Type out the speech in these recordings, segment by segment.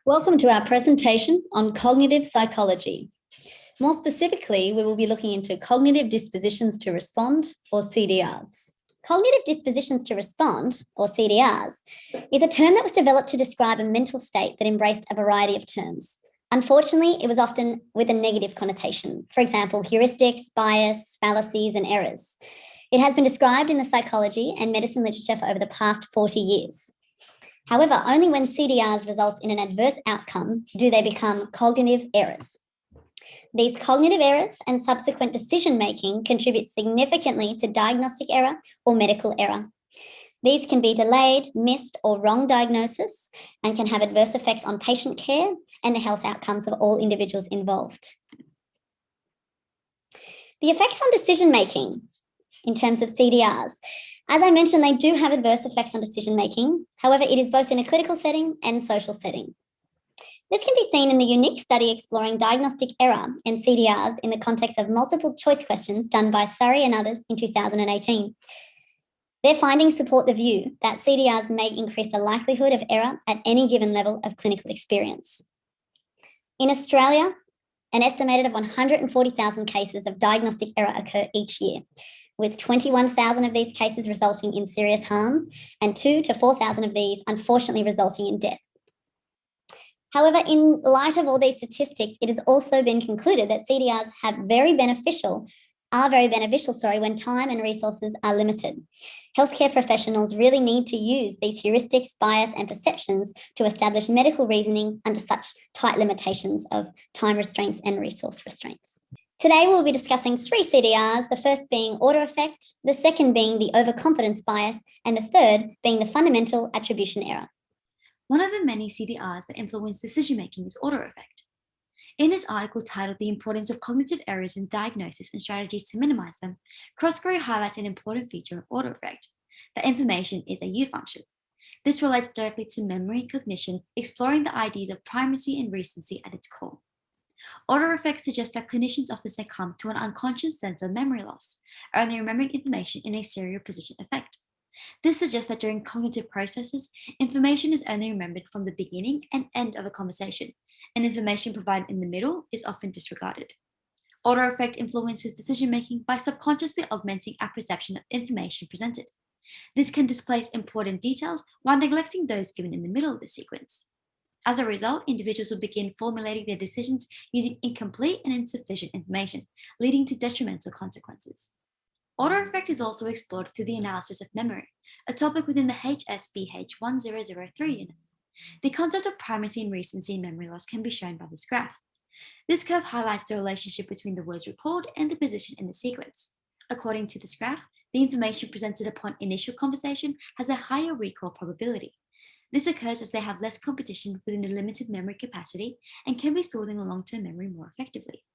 Welcome to our presentation on cognitive psychology. More specifically, we will be looking into cognitive dispositions to respond, or CDRs. Cognitive dispositions to respond, or CDRs, is a term that was developed to describe a mental state that embraced a variety of terms. Unfortunately, it was often with a negative connotation. For example, heuristics, bias, fallacies, and errors. It has been described in the psychology and medicine literature for over the past 40 years. However, only when CDRs result in an adverse outcome do they become cognitive errors. These cognitive errors and subsequent decision-making contribute significantly to diagnostic error or medical error. These can be delayed, missed, or wrong diagnosis and can have adverse effects on patient care and the health outcomes of all individuals involved. The effects on decision-making in terms of CDRs. As I mentioned, they do have adverse effects on decision-making. However, it is both in a clinical setting and social setting. This can be seen in the unique study exploring diagnostic error and CDRs in the context of multiple choice questions done by Surrey and others in 2018. Their findings support the view that CDRs may increase the likelihood of error at any given level of clinical experience. In Australia, an estimated of 140,000 cases of diagnostic error occur each year, with 21,000 of these cases resulting in serious harm and 2,000 to 4,000 of these unfortunately resulting in death. However, in light of all these statistics, it has also been concluded that CDRs are very beneficial when time and resources are limited. Healthcare professionals really need to use these heuristics, bias, and perceptions to establish medical reasoning under such tight limitations of time restraints and resource restraints. Today, we'll be discussing 3 CDRs, the first being order effect, the second being the overconfidence bias, and the third being the fundamental attribution error. One of the many CDRs that influence decision-making is order effect. In his article titled The Importance of Cognitive Errors in Diagnosis and Strategies to Minimize Them, Cosgary highlights an important feature of order effect, that information is a U function. This relates directly to memory and cognition, exploring the ideas of primacy and recency at its core. Order effects suggest that clinicians often succumb to an unconscious sense of memory loss, only remembering information in a serial position effect. This suggests that during cognitive processes, information is only remembered from the beginning and end of a conversation, and information provided in the middle is often disregarded. Order effect influences decision-making by subconsciously augmenting our perception of information presented. This can displace important details while neglecting those given in the middle of the sequence. As a result, individuals will begin formulating their decisions using incomplete and insufficient information, leading to detrimental consequences. Order effect is also explored through the analysis of memory, a topic within the HSBH 1003 unit. The concept of primacy and recency in memory loss can be shown by this graph. This curve highlights the relationship between the words recalled and the position in the sequence. According to this graph, the information presented upon initial conversation has a higher recall probability. This occurs as they have less competition within the limited memory capacity and can be stored in the long-term memory more effectively.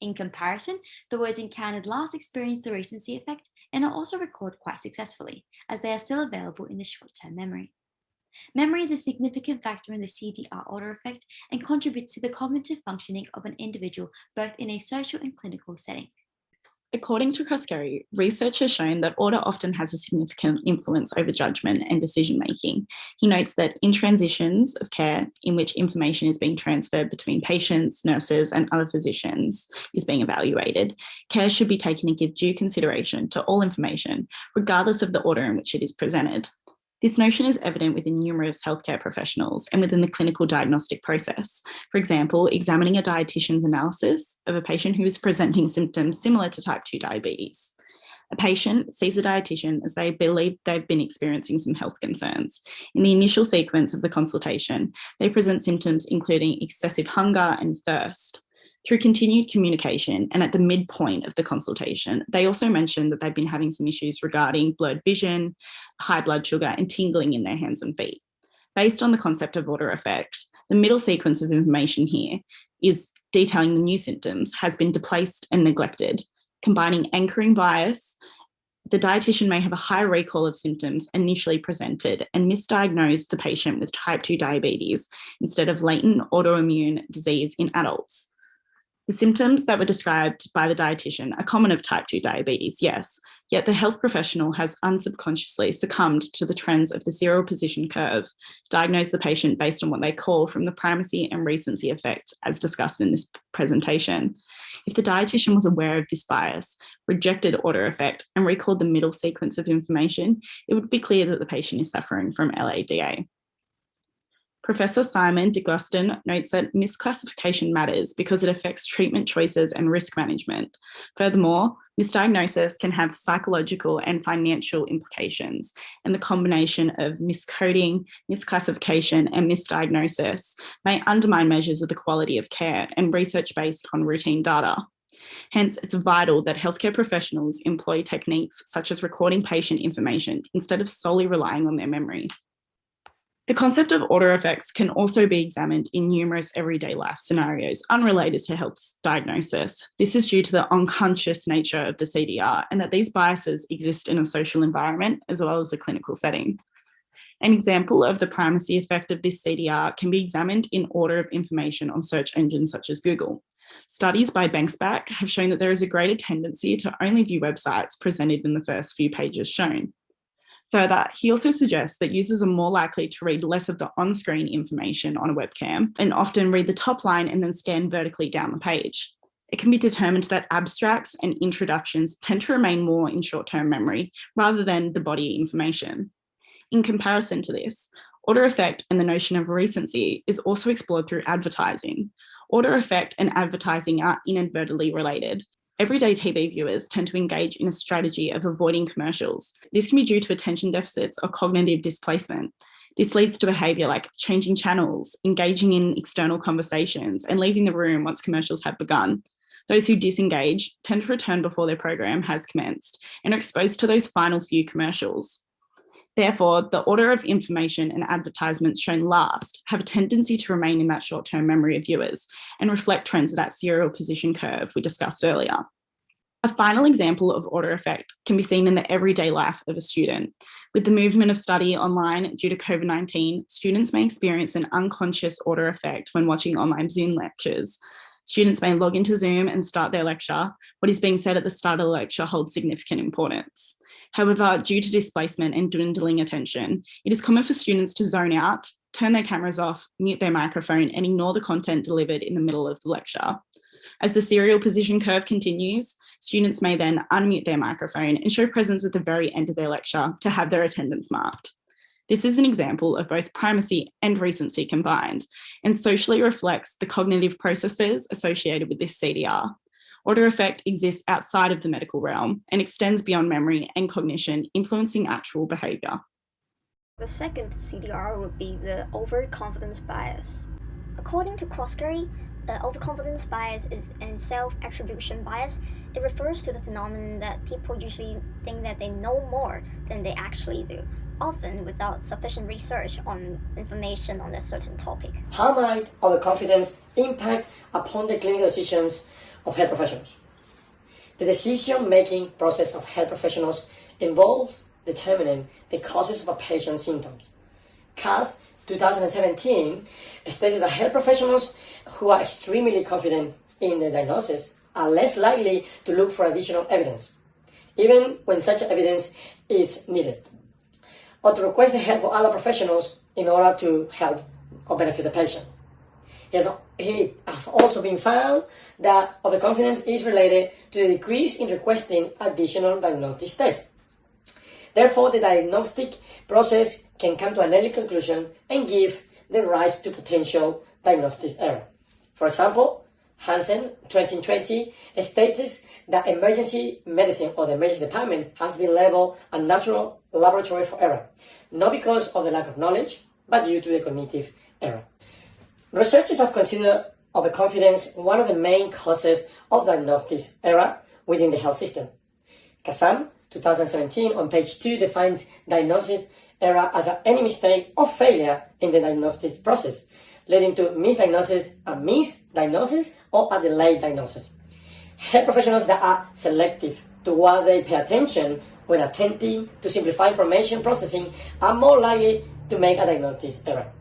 In comparison, the words encountered last experience the recency effect and are also recalled quite successfully, as they are still available in the short-term memory. Memory is a significant factor in the CDR order effect and contributes to the cognitive functioning of an individual both in a social and clinical setting. According to Cosgary, research has shown that order often has a significant influence over judgment and decision-making. He notes that in transitions of care in which information is being transferred between patients, nurses, and other physicians is being evaluated, care should be taken and give due consideration to all information, regardless of the order in which it is presented. This notion is evident within numerous healthcare professionals and within the clinical diagnostic process. For example, examining a dietitian's analysis of a patient who is presenting symptoms similar to type 2 diabetes. A patient sees a dietitian as they believe they've been experiencing some health concerns. In the initial sequence of the consultation, they present symptoms including excessive hunger and thirst. Through continued communication and at the midpoint of the consultation, they also mentioned that they've been having some issues regarding blurred vision, high blood sugar, and tingling in their hands and feet. Based on the concept of order effect, the middle sequence of information here is detailing the new symptoms has been displaced and neglected. Combining anchoring bias, the dietitian may have a high recall of symptoms initially presented and misdiagnose the patient with type 2 diabetes instead of latent autoimmune disease in adults. The symptoms that were described by the dietitian are common of type 2 diabetes, yes, yet the health professional has unsubconsciously succumbed to the trends of the serial position curve, diagnosed the patient based on what they call from the primacy and recency effect, as discussed in this presentation. If the dietitian was aware of this bias, rejected order effect, and recalled the middle sequence of information, it would be clear that the patient is suffering from LADA. Professor Simon de Guston notes that misclassification matters because it affects treatment choices and risk management. Furthermore, misdiagnosis can have psychological and financial implications, and the combination of miscoding, misclassification, and misdiagnosis may undermine measures of the quality of care and research based on routine data. Hence, it's vital that healthcare professionals employ techniques such as recording patient information instead of solely relying on their memory. The concept of order effects can also be examined in numerous everyday life scenarios unrelated to health diagnosis. This is due to the unconscious nature of the CDR and that these biases exist in a social environment as well as a clinical setting. An example of the primacy effect of this CDR can be examined in order of information on search engines such as Google. Studies by Banksback have shown that there is a greater tendency to only view websites presented in the first few pages shown. Further, he also suggests that users are more likely to read less of the on-screen information on a webcam and often read the top line and then scan vertically down the page. It can be determined that abstracts and introductions tend to remain more in short-term memory rather than the body information. In comparison to this, order effect and the notion of recency is also explored through advertising. Order effect and advertising are inadvertently related. Everyday TV viewers tend to engage in a strategy of avoiding commercials. This can be due to attention deficits or cognitive displacement. This leads to behaviour like changing channels, engaging in external conversations, and leaving the room once commercials have begun. Those who disengage tend to return before their program has commenced and are exposed to those final few commercials. Therefore, the order of information and advertisements shown last have a tendency to remain in that short-term memory of viewers and reflect trends of that serial position curve we discussed earlier. A final example of order effect can be seen in the everyday life of a student. With the movement of study online due to COVID-19, students may experience an unconscious order effect when watching online Zoom lectures. Students may log into Zoom and start their lecture. What is being said at the start of the lecture holds significant importance. However, due to displacement and dwindling attention, it is common for students to zone out, turn their cameras off, mute their microphone, and ignore the content delivered in the middle of the lecture. As the serial position curve continues, students may then unmute their microphone and show presence at the very end of their lecture to have their attendance marked. This is an example of both primacy and recency combined, and socially reflects the cognitive processes associated with this CDR. Order effect exists outside of the medical realm and extends beyond memory and cognition, influencing actual behaviour. The second CDR would be the overconfidence bias. According to Croskery, overconfidence bias is a self-attribution bias. It refers to the phenomenon that people usually think that they know more than they actually do, often without sufficient research on information on a certain topic. How might overconfidence impact upon the clinical decisions of health professionals? The decision-making process of health professionals involves determining the causes of a patient's symptoms. CAS 2017 states that health professionals who are extremely confident in their diagnosis are less likely to look for additional evidence, even when such evidence is needed, or to request the help of other professionals in order to help or benefit the patient. It has also been found that overconfidence is related to the decrease in requesting additional diagnostic tests. Therefore, the diagnostic process can come to an early conclusion and give the rise to potential diagnostic error. For example, Hansen 2020 states that emergency medicine or the emergency department has been labeled a natural laboratory for error, not because of the lack of knowledge, but due to the cognitive error. Researchers have considered overconfidence one of the main causes of diagnostic error within the health system. Kazam 2017 on page 2 defines diagnosis error as any mistake or failure in the diagnostic process, leading to misdiagnosis, a misdiagnosis, or a delayed diagnosis. Health professionals that are selective to what they pay attention when attempting to simplify information processing are more likely to make a diagnostic error.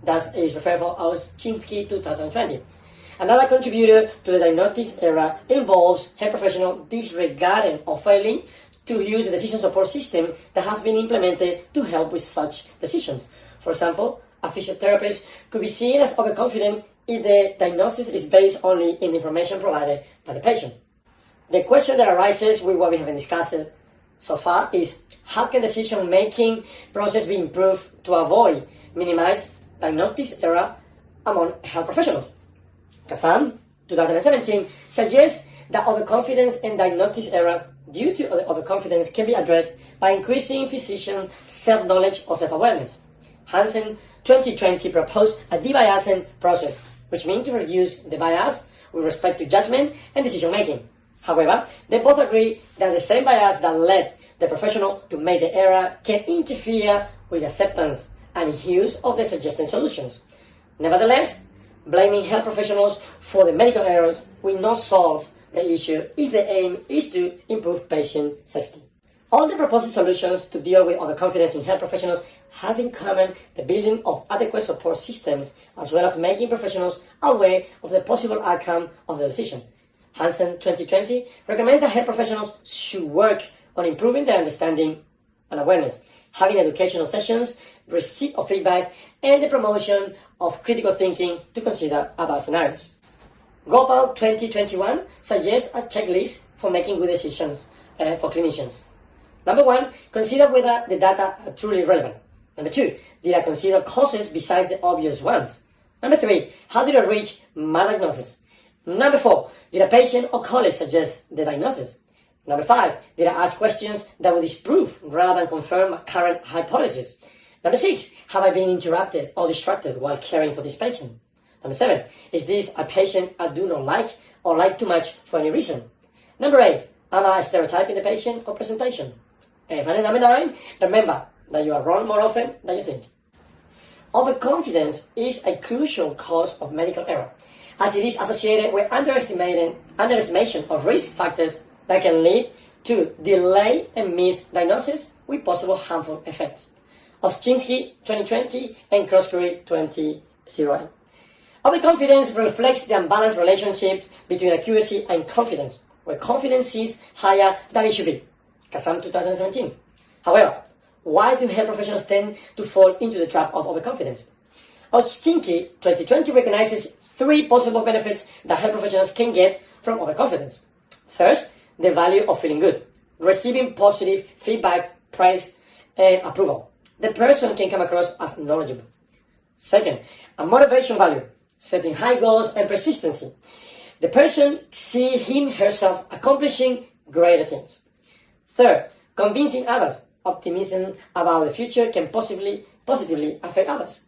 That is referred to as Chinsky 2020. Another contributor to the diagnostics era involves health professionals disregarding or failing to use the decision support system that has been implemented to help with such decisions. For example, a physiotherapist could be seen as overconfident if the diagnosis is based only in the information provided by the patient. The question that arises with what we have discussed so far is, how can decision-making process be improved to avoid minimized diagnostics error among health professionals? Kazan, 2017, suggests that overconfidence and diagnostics error due to overconfidence can be addressed by increasing physician self-knowledge or self-awareness. Hansen, 2020, proposed a de-biasing process, which means to reduce the bias with respect to judgment and decision-making. However, they both agree that the same bias that led the professional to make the error can interfere with acceptance and use of the suggested solutions. Nevertheless, blaming health professionals for the medical errors will not solve the issue if the aim is to improve patient safety. All the proposed solutions to deal with overconfidence in health professionals have in common the building of adequate support systems, as well as making professionals aware of the possible outcome of the decision. Hansen, 2020, recommends that health professionals should work on improving their understanding and awareness, having educational sessions, receipt of feedback, and the promotion of critical thinking to consider about scenarios. Gopal, 2021, suggests a checklist for making good decisions for clinicians. Number 1, consider whether the data are truly relevant. Number 2, did I consider causes besides the obvious ones? Number 3, how did I reach my diagnosis? Number 4, did a patient or colleague suggest the diagnosis? Number 5, did I ask questions that would disprove rather than confirm a current hypothesis? Number 6, have I been interrupted or distracted while caring for this patient? Number 7, is this a patient I do not like or like too much for any reason? Number 8, am I stereotyping the patient or presentation? And finally, number 9, remember that you are wrong more often than you think. Overconfidence is a crucial cause of medical error, as it is associated with underestimation of risk factors that can lead to delay and misdiagnosis with possible harmful effects. Oschinski, 2020, and Croskery, 2008. Overconfidence reflects the unbalanced relationship between accuracy and confidence, where confidence sits higher than it should be. Kazan, 2017. However, why do health professionals tend to fall into the trap of overconfidence? Oschinski, 2020, recognizes 3 possible benefits that health professionals can get from overconfidence. First, the value of feeling good, receiving positive feedback, praise, and approval. The person can come across as knowledgeable. Second, a motivation value, setting high goals and persistency. The person sees him herself accomplishing greater things. Third, convincing others. Optimism about the future can positively affect others.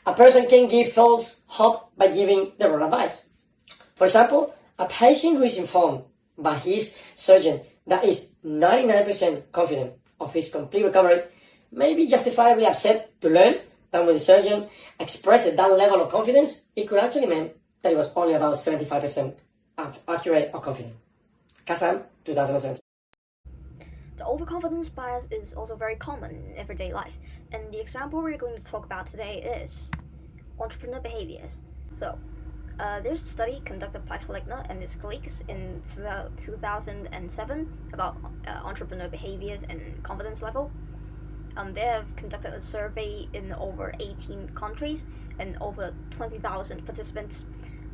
A person can give false hope by giving the wrong advice. For example, a patient who is informed by his surgeon that is 99% confident of his complete recovery may be justifiably upset to learn that when the surgeon expressed that level of confidence, it could actually mean that it was only about 75% accurate or confident. Kazan, 2017. The overconfidence bias is also very common in everyday life, and the example we're going to talk about today is entrepreneur behaviors. So, there's a study conducted by Kaligna and his colleagues in 2007 about entrepreneur behaviors and confidence level. They have conducted a survey in over 18 countries and over 20,000 participants.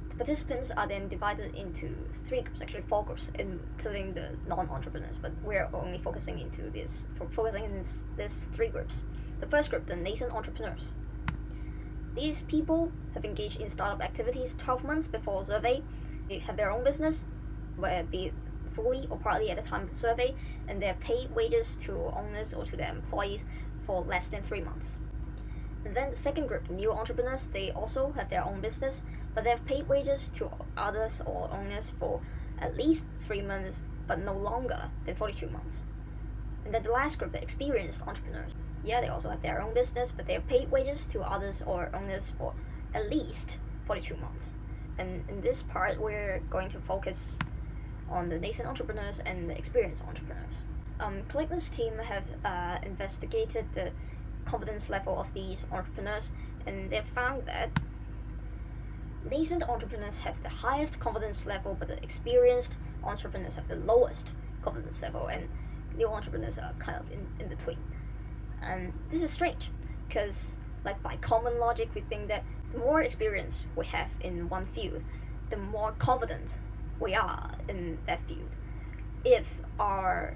The participants are then divided into 3 groups, actually 4 groups, including the non-entrepreneurs, but we're only focusing in these 3 groups. The first group, the nascent entrepreneurs. These people have engaged in startup activities 12 months before the survey. They have their own business, be it fully or partly at the time of the survey, and they're paid wages to owners or to their employees for less than 3 months. And then the second group, the new entrepreneurs, they also have their own business, but they have paid wages to others or owners for at least 3 months, but no longer than 42 months. And then the last group, the experienced entrepreneurs. Yeah, they also have their own business, but they have paid wages to others or owners for at least 42 months. And in this part, we're going to focus on the nascent entrepreneurs and the experienced entrepreneurs. Kaligna's team have investigated the confidence level of these entrepreneurs, and they've found that nascent entrepreneurs have the highest confidence level, but the experienced entrepreneurs have the lowest confidence level, and new entrepreneurs are kind of in between. And this is strange because, like, by common logic, we think that the more experience we have in one field, the more confident we are in that field, if our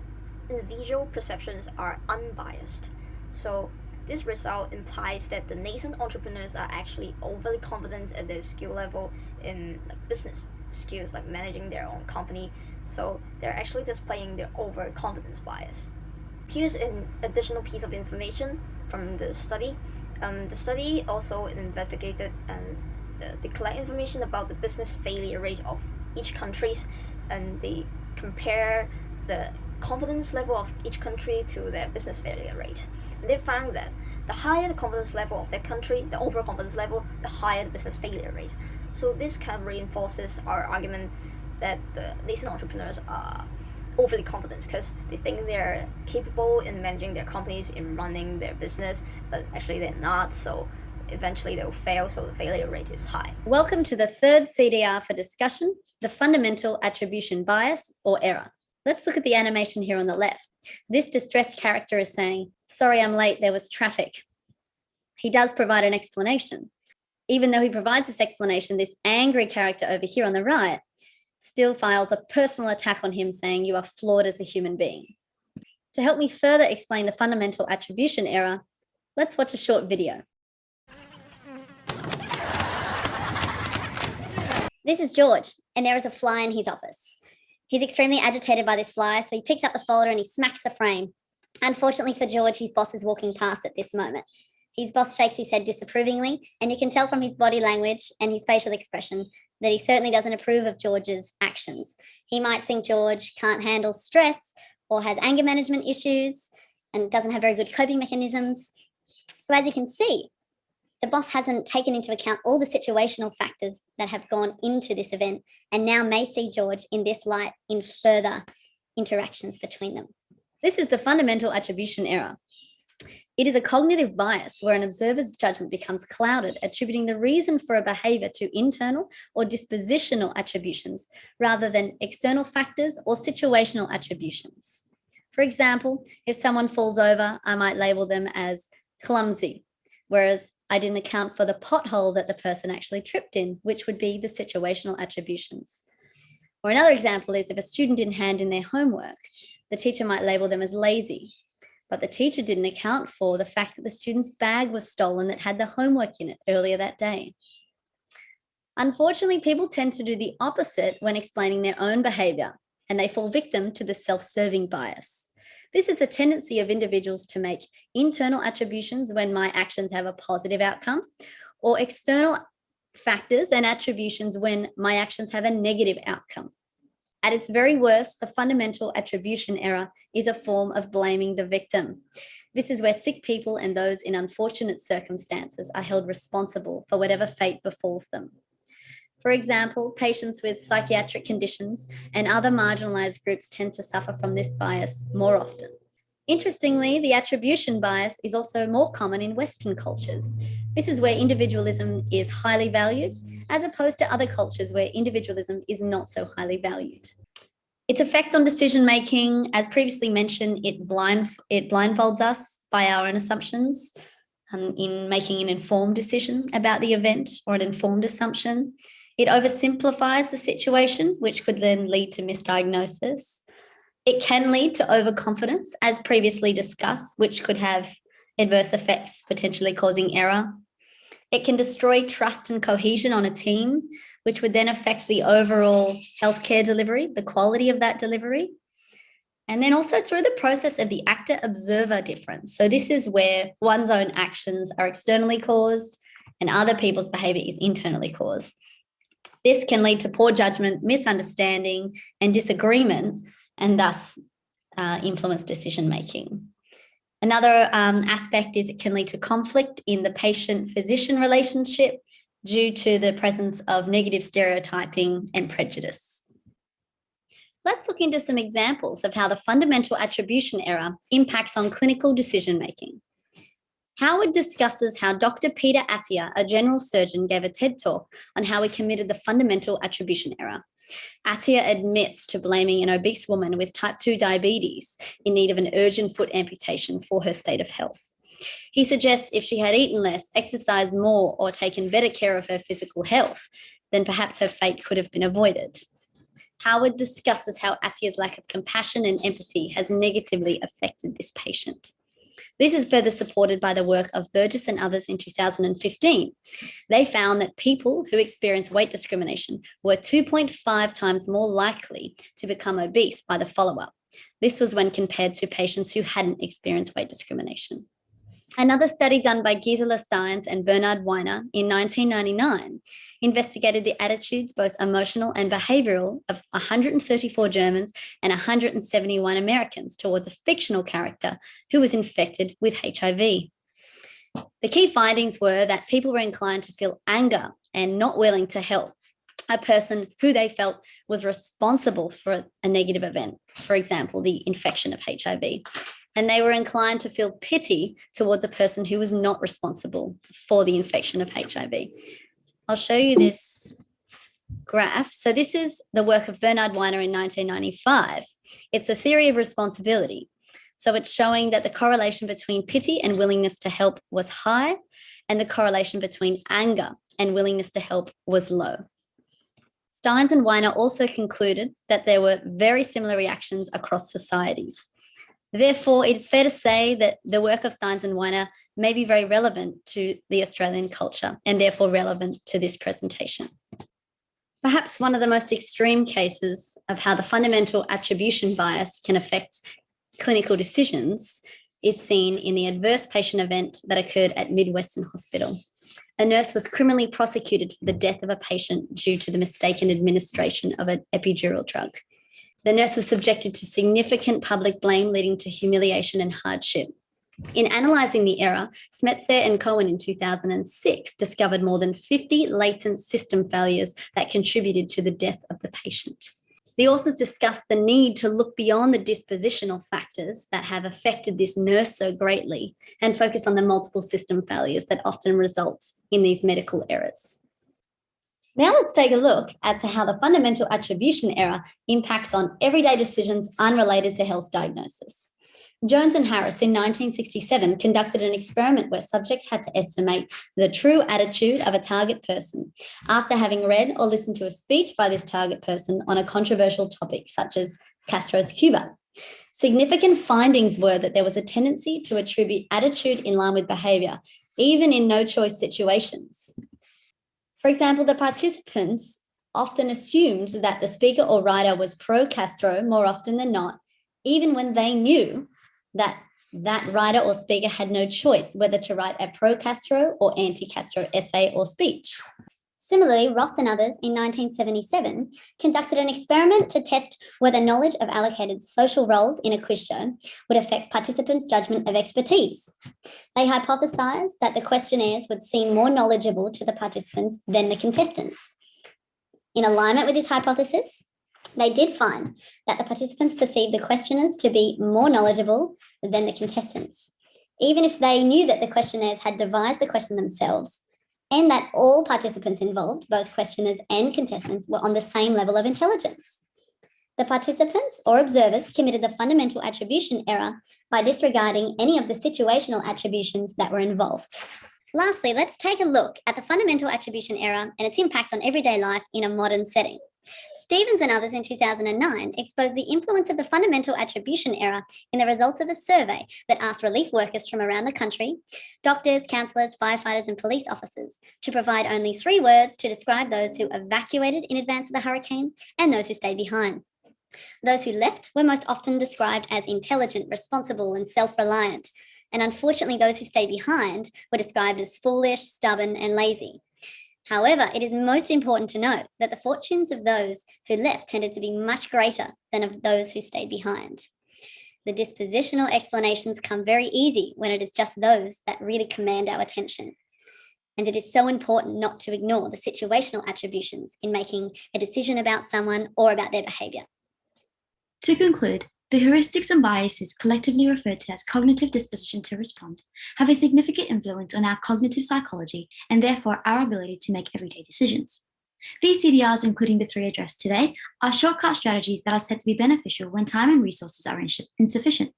individual perceptions are unbiased. So this result implies that the nascent entrepreneurs are actually overly confident at their skill level in business skills, like managing their own company. So they're actually displaying their overconfidence bias. Here's an additional piece of information from the study. The study also investigated and they collect information about the business failure rate of each countries, and they compare the confidence level of each country to their business failure rate. And they found that the higher the confidence level of that country, the overall confidence level, the higher the business failure rate. So this kind of reinforces our argument that the nascent entrepreneurs are overly confident because they think they're capable in managing their companies, in running their business, but actually they're not. So eventually they'll fail, so the failure rate is high. Welcome to the third CDR for discussion, the fundamental attribution bias or error. Let's look at the animation here on the left. This distressed character is saying, "Sorry, I'm late, there was traffic." He does provide an explanation. Even though he provides this explanation, this angry character over here on the right still files a personal attack on him, saying, "You are flawed as a human being." To help me further explain the fundamental attribution error, let's watch a short video. This is George, and there is a fly in his office. He's extremely agitated by this fly, so he picks up the folder and he smacks the frame. Unfortunately for George, his boss is walking past at this moment. His boss shakes his head disapprovingly, and you can tell from his body language and his facial expression that he certainly doesn't approve of George's actions. He might think George can't handle stress or has anger management issues and doesn't have very good coping mechanisms. So as you can see, the boss hasn't taken into account all the situational factors that have gone into this event and now may see George in this light in further interactions between them. This is the fundamental attribution error. It is a cognitive bias where an observer's judgment becomes clouded, attributing the reason for a behavior to internal or dispositional attributions rather than external factors or situational attributions. For example, if someone falls over, I might label them as clumsy, whereas I didn't account for the pothole that the person actually tripped in, which would be the situational attributions. Or another example is if a student didn't hand in their homework, the teacher might label them as lazy, but the teacher didn't account for the fact that the student's bag was stolen that had the homework in it earlier that day. Unfortunately, people tend to do the opposite when explaining their own behavior, and they fall victim to the self-serving bias. This is the tendency of individuals to make internal attributions when my actions have a positive outcome, or external factors and attributions when my actions have a negative outcome. At its very worst, the fundamental attribution error is a form of blaming the victim. This is where sick people and those in unfortunate circumstances are held responsible for whatever fate befalls them. For example, patients with psychiatric conditions and other marginalized groups tend to suffer from this bias more often. Interestingly, the attribution bias is also more common in Western cultures. This is where individualism is highly valued, as opposed to other cultures where individualism is not so highly valued. Its effect on decision-making, as previously mentioned, it blindfolds us by our own assumptions in making an informed decision about the event or an informed assumption. It oversimplifies the situation, which could then lead to misdiagnosis. It can lead to overconfidence, as previously discussed, which could have adverse effects, potentially causing error. It can destroy trust and cohesion on a team, which would then affect the overall healthcare delivery, the quality of that delivery. And then also through the process of the actor-observer difference. So this is where one's own actions are externally caused and other people's behavior is internally caused. This can lead to poor judgment, misunderstanding, and disagreement, and thus influence decision-making. Another aspect is it can lead to conflict in the patient-physician relationship due to the presence of negative stereotyping and prejudice. Let's look into some examples of how the fundamental attribution error impacts on clinical decision-making. Howard discusses how Dr. Peter Attia, a general surgeon, gave a TED talk on how he committed the fundamental attribution error. Attia admits to blaming an obese woman with type 2 diabetes in need of an urgent foot amputation for her state of health. He suggests if she had eaten less, exercised more, or taken better care of her physical health, then perhaps her fate could have been avoided. Howard discusses how Attia's lack of compassion and empathy has negatively affected this patient. This is further supported by the work of Burgess and others in 2015. They found that people who experience weight discrimination were 2.5 times more likely to become obese by the follow-up. This was when compared to patients who hadn't experienced weight discrimination. Another study done by Gisela Steins and Bernard Weiner in 1999 investigated the attitudes, both emotional and behavioral, of 134 Germans and 171 Americans towards a fictional character who was infected with HIV. The key findings were that people were inclined to feel anger and not willing to help a person who they felt was responsible for a negative event, for example, the infection of HIV. And they were inclined to feel pity towards a person who was not responsible for the infection of HIV. I'll show you this graph. So this is the work of Bernard Weiner in 1995. It's the theory of responsibility. So it's showing that the correlation between pity and willingness to help was high, and the correlation between anger and willingness to help was low. Steins and Weiner also concluded that there were very similar reactions across societies. Therefore, it is fair to say that the work of Steins and Weiner may be very relevant to the Australian culture and therefore relevant to this presentation. Perhaps one of the most extreme cases of how the fundamental attribution bias can affect clinical decisions is seen in the adverse patient event that occurred at Mid-Western Hospital. A nurse was criminally prosecuted for the death of a patient due to the mistaken administration of an epidural drug. The nurse was subjected to significant public blame, leading to humiliation and hardship. In analysing the error, Smetser and Cohen in 2006 discovered more than 50 latent system failures that contributed to the death of the patient. The authors discussed the need to look beyond the dispositional factors that have affected this nurse so greatly and focus on the multiple system failures that often result in these medical errors. Now let's take a look at how the fundamental attribution error impacts on everyday decisions unrelated to health diagnosis. Jones and Harris in 1967 conducted an experiment where subjects had to estimate the true attitude of a target person after having read or listened to a speech by this target person on a controversial topic such as Castro's Cuba. Significant findings were that there was a tendency to attribute attitude in line with behaviour, even in no-choice situations. For example, the participants often assumed that the speaker or writer was pro-Castro more often than not, even when they knew that that writer or speaker had no choice whether to write a pro-Castro or anti-Castro essay or speech. Similarly, Ross and others in 1977 conducted an experiment to test whether knowledge of allocated social roles in a quiz show would affect participants' judgment of expertise. They hypothesized that the questionnaires would seem more knowledgeable to the participants than the contestants. In alignment with this hypothesis, they did find that the participants perceived the questioners to be more knowledgeable than the contestants, even if they knew that the questionnaires had devised the question themselves, and that all participants involved, both questioners and contestants, were on the same level of intelligence. The participants or observers committed the fundamental attribution error by disregarding any of the situational attributions that were involved. Lastly, let's take a look at the fundamental attribution error and its impact on everyday life in a modern setting. Stevens and others in 2009 exposed the influence of the fundamental attribution error in the results of a survey that asked relief workers from around the country, doctors, counsellors, firefighters and police officers to provide only 3 words to describe those who evacuated in advance of the hurricane and those who stayed behind. Those who left were most often described as intelligent, responsible and self-reliant, and unfortunately those who stayed behind were described as foolish, stubborn and lazy. However, it is most important to note that the fortunes of those who left tended to be much greater than of those who stayed behind. The dispositional explanations come very easy when it is just those that really command our attention. And it is so important not to ignore the situational attributions in making a decision about someone or about their behaviour. To conclude, The heuristics and biases, collectively referred to as cognitive disposition to respond, have a significant influence on our cognitive psychology and therefore our ability to make everyday decisions. These CDRs, including the three addressed today, are shortcut strategies that are said to be beneficial when time and resources are insufficient.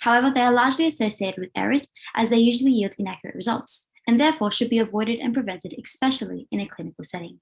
However, they are largely associated with errors as they usually yield inaccurate results, and therefore should be avoided and prevented, especially in a clinical setting.